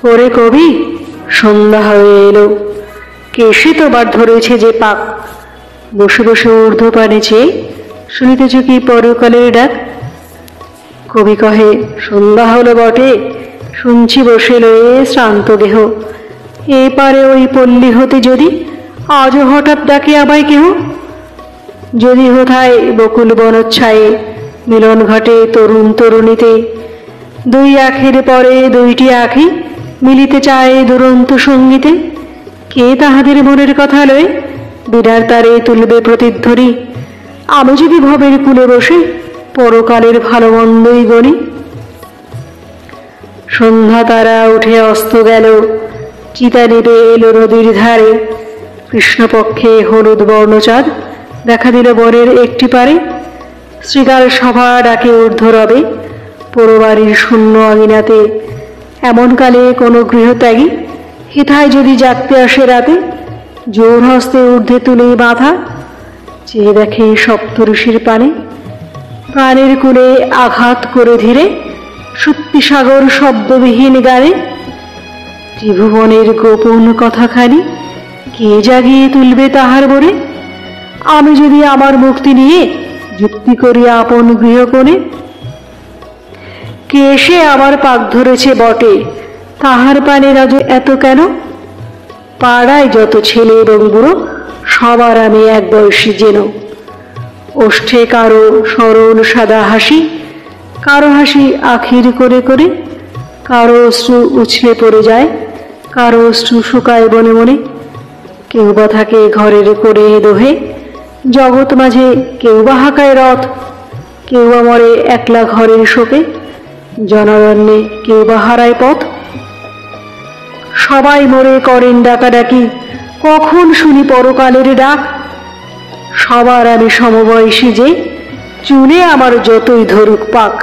ওরে কবি, সন্ধ্যা হয়ে এলো, কেশে তোবার ধরেছে যে পাক। বসে বসে ঊর্ধ্বপানে চেয়ে শুনিতেছ কি পরকালের ডাক। কবি কহে, সন্ধ্যা হলো বটে, শুনছি বসে লয়ে শ্রান্ত দেহ। এপারে ওই পল্লী হতে যদি আজও হঠাৎ ডাকে আমায় কেহ। যদি হোথায় বকুল বনচ্ছায়ে মিলন ঘটে তরুণ তরুণীতে, দুই আখের পরে দুইটি আখি মিলিতে চায় দুরন্ত সঙ্গীতে। কে তাহাদের মনের কথা লয়ে বিনার তারে তুলবে প্রতিধ্বনি। আমি যদি ভবের কূলে বসে পরকালের ভালো মন্দই গণি। সন্ধ্যা তারা উঠে অস্ত গেল, চিতা নেবে এলো নদীর ধারে। কৃষ্ণপক্ষে হলুদ বর্ণচাঁদ দেখা দিল বনের একটি পারে। শৃগাল সভা ডাকে ঊর্ধ্বরবে পোড়বাড়ির শূন্য আঙিনাতে। এমন কালে কোনো গৃহত্যাগী হেথায় যদি জাগতে আসে রাতে, জোর হস্তে ঊর্ধ্বে তুলে বাঁধা চেয়ে দেখে সপ্তঋষির পানে। প্রাণের কূলে আঘাত করে ধীরে শক্তিসাগর শব্দবিহীন গানে। ত্রিভুবনের গোপন কথাখানি কে জাগিয়ে তুলবে তাহার বরে। আমি যদি আমার মুক্তি নিয়ে যুক্তি করি আপন গৃহকোণে। কে এসে আমার পাক ধরেছে বটে, তাহার পানে রাজ এত কেন। পাড়ায় যত ছেলে এবং বুড়ো সবার আমি এক বয়সী যেন। ওষ্ঠে কারো সরল সাদা হাসি, কারো হাসি আখির করে করে। কারো অশ্রু উছলে পড়ে যায়, কারো অশ্রু শুকায় বনে মনে। কেউ বা থাকে ঘরের করে দোহে জগৎ মাঝে, কেউ বা হাঁকায় রথ। কেউ বা মরে একলা ঘরের শোকে জনারণ্যে, কেউ বা হারায় পথ। সবাই মরে করেন ডাকাডাকি, কখন শুনি পরকালের ডাক। সবার আমি সমবয়সী যে, চুলে আমার যতই ধরুক পাক।